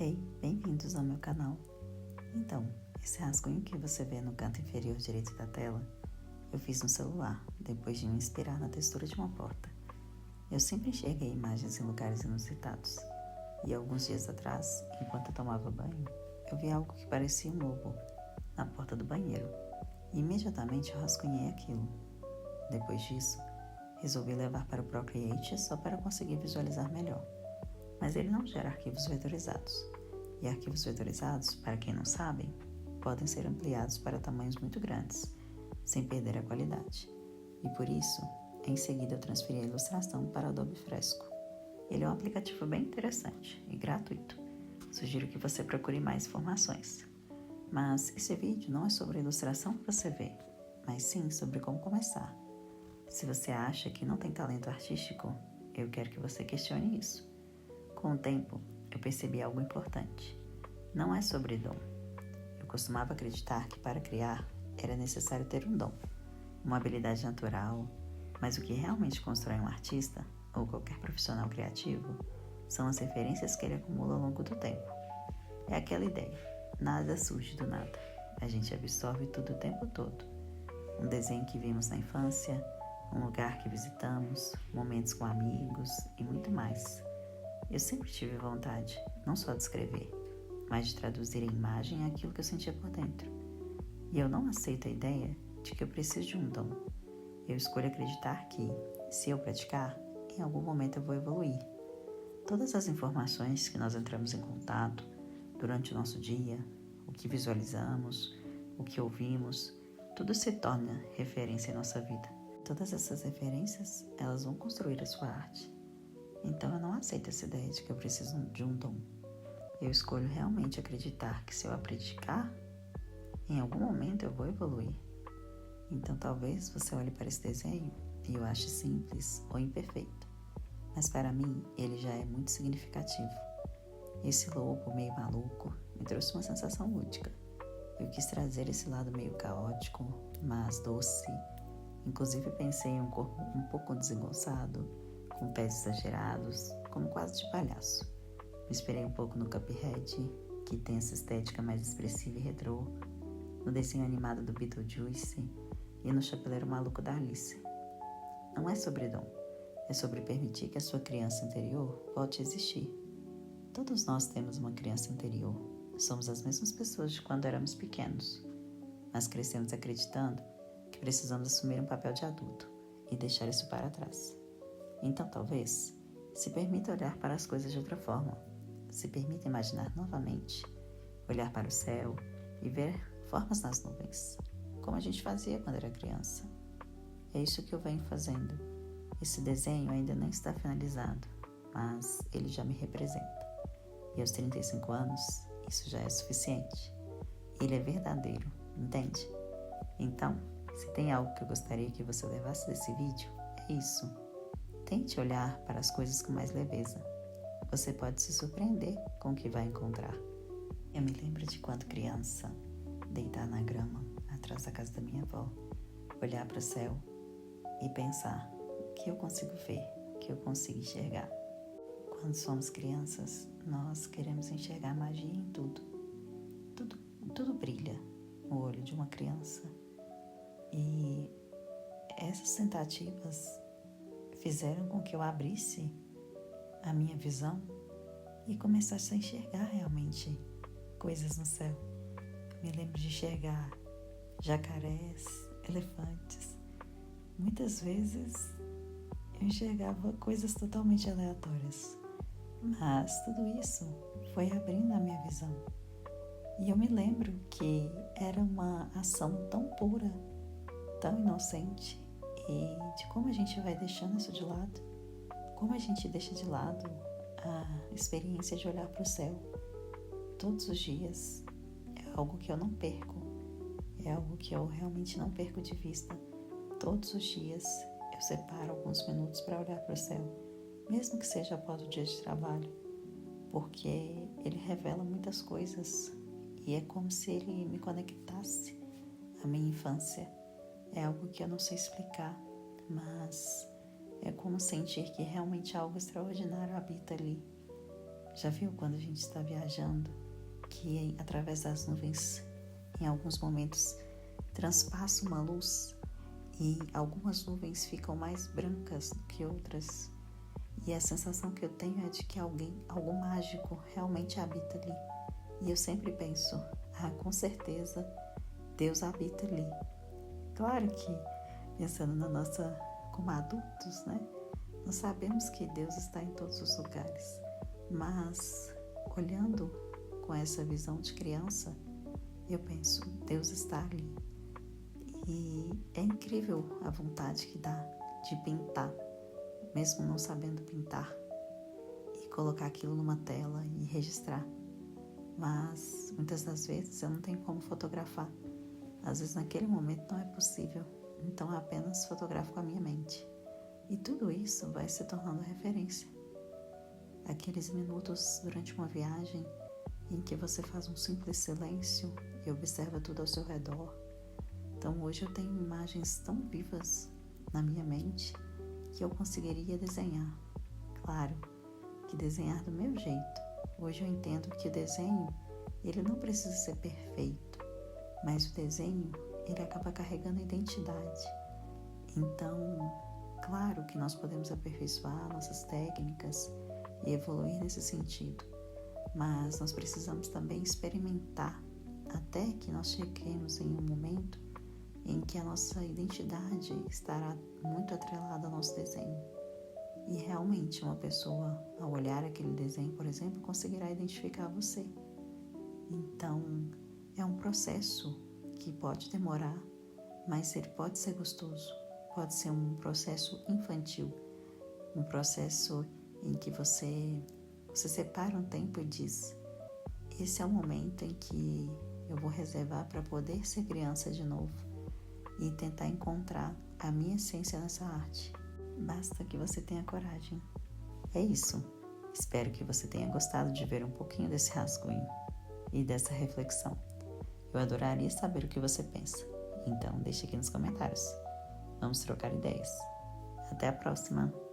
Hey, bem-vindos ao meu canal. Então, esse rascunho que você vê no canto inferior direito da tela, eu fiz no celular, depois de me inspirar na textura de uma porta. Eu sempre enxerguei imagens em lugares inusitados, e alguns dias atrás, enquanto eu tomava banho, eu vi algo que parecia um lobo na porta do banheiro, e imediatamente eu rascunhei aquilo. Depois disso, resolvi levar para o Procreate só para conseguir visualizar melhor. Mas ele não gera arquivos vetorizados. E arquivos vetorizados, para quem não sabe, podem ser ampliados para tamanhos muito grandes, sem perder a qualidade. E por isso, em seguida eu transferi a ilustração para Adobe Fresco. Ele é um aplicativo bem interessante e gratuito. Sugiro que você procure mais informações. Mas esse vídeo não é sobre a ilustração que você vê, mas sim sobre como começar. Se você acha que não tem talento artístico, eu quero que você questione isso. Com o tempo, eu percebi algo importante. Não é sobre dom. Eu costumava acreditar que para criar era necessário ter um dom, uma habilidade natural, mas o que realmente constrói um artista, ou qualquer profissional criativo, são as referências que ele acumula ao longo do tempo. É aquela ideia, nada surge do nada. A gente absorve tudo o tempo todo. Um desenho que vimos na infância, um lugar que visitamos, momentos com amigos e muito mais. Eu sempre tive vontade, não só de escrever, mas de traduzir em imagem aquilo que eu sentia por dentro. E eu não aceito a ideia de que eu preciso de um dom. Eu escolho acreditar que, se eu praticar, em algum momento eu vou evoluir. Todas as informações que nós entramos em contato durante o nosso dia, o que visualizamos, o que ouvimos, tudo se torna referência em nossa vida. Todas essas referências, elas vão construir a sua arte. Então eu não aceito essa ideia de que eu preciso de um dom. Eu escolho realmente acreditar que se eu praticar, em algum momento eu vou evoluir. Então talvez você olhe para esse desenho e eu ache simples ou imperfeito. Mas para mim ele já é muito significativo. Esse lobo meio maluco me trouxe uma sensação lúdica. Eu quis trazer esse lado meio caótico, mas doce. Inclusive pensei em um corpo um pouco desengonçado, com pés exagerados, como quase de palhaço. Me inspirei um pouco no Cuphead, que tem essa estética mais expressiva e retrô, no desenho animado do Beetlejuice e no Chapeleiro Maluco da Alice. Não é sobre dom, é sobre permitir que a sua criança interior volte a existir. Todos nós temos uma criança interior, somos as mesmas pessoas de quando éramos pequenos, mas crescemos acreditando que precisamos assumir um papel de adulto e deixar isso para trás. Então, talvez, se permita olhar para as coisas de outra forma. Se permita imaginar novamente, olhar para o céu e ver formas nas nuvens, como a gente fazia quando era criança. É isso que eu venho fazendo. Esse desenho ainda não está finalizado, mas ele já me representa. E aos 35 anos, isso já é suficiente. Ele é verdadeiro, entende? Então, se tem algo que eu gostaria que você levasse desse vídeo, é isso. Tente olhar para as coisas com mais leveza. Você pode se surpreender com o que vai encontrar. Eu me lembro de quando criança, deitar na grama, atrás da casa da minha avó, olhar para o céu e pensar que eu consigo ver, que eu consigo enxergar. Quando somos crianças, nós queremos enxergar magia em tudo. Tudo brilha no olho de uma criança. E essas tentativas fizeram com que eu abrisse a minha visão e começasse a enxergar realmente coisas no céu. Me lembro de enxergar jacarés, elefantes. Muitas vezes eu enxergava coisas totalmente aleatórias, mas tudo isso foi abrindo a minha visão. E eu me lembro que era uma ação tão pura, tão inocente, e de como a gente vai deixando isso de lado, como a gente deixa de lado a experiência de olhar para o céu todos os dias. É algo que eu não perco, é algo que eu realmente não perco de vista. Todos os dias eu separo alguns minutos para olhar para o céu, mesmo que seja após o dia de trabalho, porque ele revela muitas coisas e é como se ele me conectasse à minha infância. É algo que eu não sei explicar, mas é como sentir que realmente algo extraordinário habita ali. Já viu quando a gente está viajando, que através das nuvens, em alguns momentos, transpassa uma luz e algumas nuvens ficam mais brancas do que outras? E a sensação que eu tenho é de que algo mágico realmente habita ali. E eu sempre penso, com certeza, Deus habita ali. Claro que, pensando como adultos, né? Nós sabemos que Deus está em todos os lugares. Mas, olhando com essa visão de criança, eu penso, Deus está ali. E é incrível a vontade que dá de pintar, mesmo não sabendo pintar, e colocar aquilo numa tela e registrar. Mas muitas das vezes eu não tenho como fotografar. Às vezes naquele momento não é possível, então eu apenas fotografo com a minha mente. E tudo isso vai se tornando referência. Aqueles minutos durante uma viagem em que você faz um simples silêncio e observa tudo ao seu redor. Então hoje eu tenho imagens tão vivas na minha mente que eu conseguiria desenhar. Claro que desenhar do meu jeito. Hoje eu entendo que o desenho, ele não precisa ser perfeito, mas o desenho, ele acaba carregando a identidade. Então, claro que nós podemos aperfeiçoar nossas técnicas e evoluir nesse sentido, mas nós precisamos também experimentar até que nós cheguemos em um momento em que a nossa identidade estará muito atrelada ao nosso desenho. E realmente uma pessoa, ao olhar aquele desenho, por exemplo, conseguirá identificar você. Então, é um processo que pode demorar, mas ele pode ser gostoso. Pode ser um processo infantil, um processo em que você separa um tempo e diz: esse é o momento em que eu vou reservar para poder ser criança de novo e tentar encontrar a minha essência nessa arte. Basta que você tenha coragem. É isso. Espero que você tenha gostado de ver um pouquinho desse rascunho e dessa reflexão. Eu adoraria saber o que você pensa. Então, deixe aqui nos comentários. Vamos trocar ideias. Até a próxima!